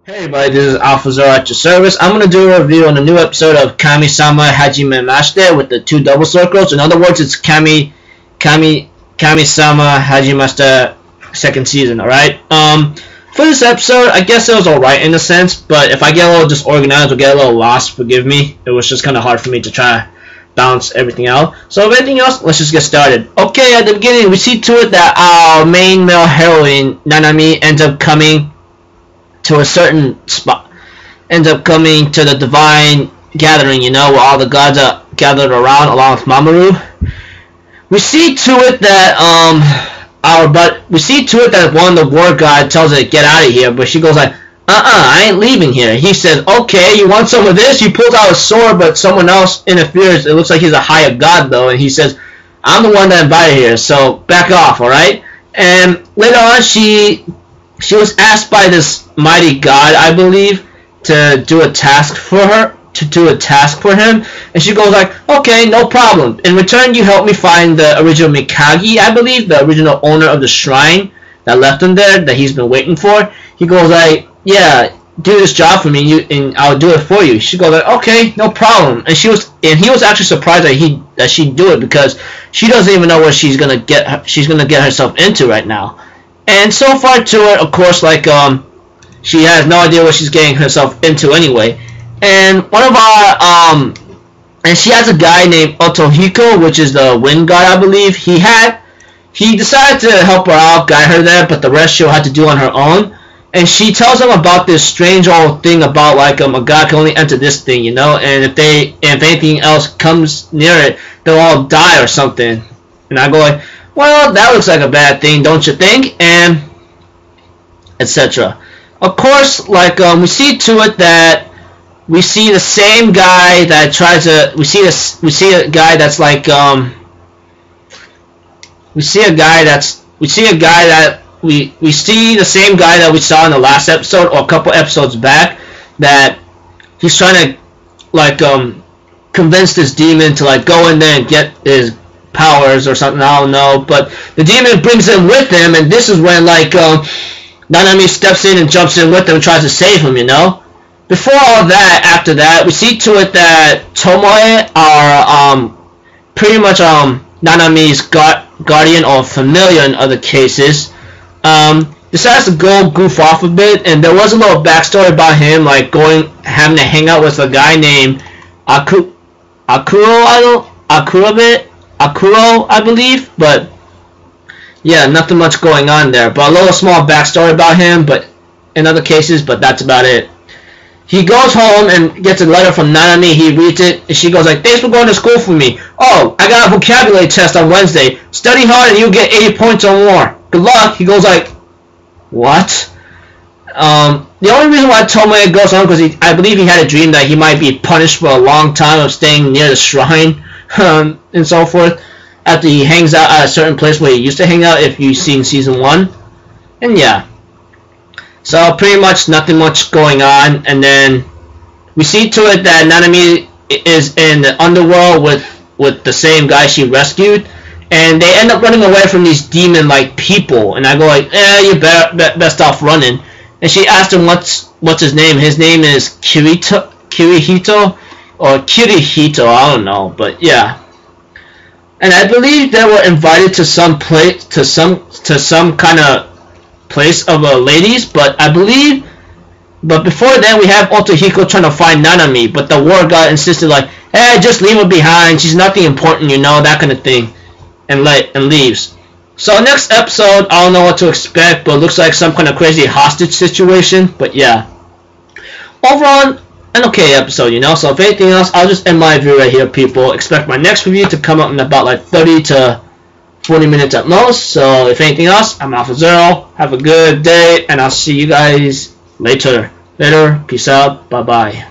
Hey everybody, this is Alpha Zero at your service. I'm going to do a review on a new episode of Kamisama Hajimemashita with the two double circles. In other words, it's Kamisama Hajimemashita second season, alright? For this episode, I guess it was alright in a sense, but if I get a little disorganized or get a little lost, forgive me. It was just kind of hard for me to try to balance everything out. So if anything else, let's just get started. Okay, at the beginning, we see to it that our main male heroine, Nanami, ends up coming to a certain spot, ends up coming to the divine gathering, you know, where all the gods are gathered around along with Mamoru. We see to it that one of the war god tells her to get out of here, but she goes like, I ain't leaving here. He says, okay, you want some of this? He pulls out a sword, but someone else interferes. It looks like he's a higher god though, and he says, I'm the one that invited here, so back off, alright? And later on, she was asked by this mighty god, I believe, to do a task for him, and she goes like, okay, no problem. In return, you help me find the original Mikage, I believe, the original owner of the shrine that left him there, that he's been waiting for. He goes like, yeah, do this job for me, and I'll do it for you. She goes like, okay, no problem. And he was actually surprised that she'd do it, because she doesn't even know what she's gonna get herself into right now. And so far to it, of course, like, she has no idea what she's getting herself into anyway. And one of our, and she has a guy named Otohiko, which is the wind god, I believe. He decided to help her out, guide her there, but the rest she'll have to do on her own. And she tells him about this strange old thing about, like, a god can only enter this thing, you know, and if anything else comes near it, they'll all die or something. And I go like, well, that looks like a bad thing, don't you think? And etc. Of course, like, we see to it that we see the same guy that tries to. We see a guy that's like. We see the same guy that we saw in the last episode or a couple episodes back, that he's trying to, like, convince this demon to, like, go in there and get his powers or something, I don't know, but the demon brings him with him, and this is when, like, Nanami steps in and jumps in with him and tries to save him, you know. Before all that, after that, we see to it that Tomoe, our pretty much Nanami's guardian or familiar in other cases, decides to go goof off a bit, and there was a little backstory about him, like having to hang out with a guy named Akuro, I believe, but yeah, nothing much going on there. But a little small backstory about him, but in other cases, but that's about it. He goes home and gets a letter from Nanami. He reads it, and she goes like, thanks for going to school for me. Oh, I got a vocabulary test on Wednesday. Study hard and you'll get 80 points or more. Good luck. He goes like, what? The only reason why Tomoe goes home, because I believe he had a dream that he might be punished for a long time of staying near the shrine, and so forth, after he hangs out at a certain place where he used to hang out, if you've seen season 1. And yeah, so pretty much nothing much going on. And then we see to it that Nanami is in the underworld with the same guy she rescued, and they end up running away from these demon like people, and I go like, you best off running. And she asked him what's his name. His name is Kirihito or Kirihito, I don't know, but yeah. And I believe they were invited to some place, to some kind of place of ladies, but before then we have Otohiko trying to find Nanami, but the war god insisted like, hey, just leave her behind, she's nothing important, you know, that kind of thing, and leaves. So next episode, I don't know what to expect, but it looks like some kind of crazy hostage situation, but yeah. Overall, an okay episode, you know, so if anything else, I'll just end my review right here, people. Expect my next review to come up in about like 30 to 40 minutes at most, so if anything else, I'm Alpha Zero. Have a good day, and I'll see you guys later. Peace out, bye-bye.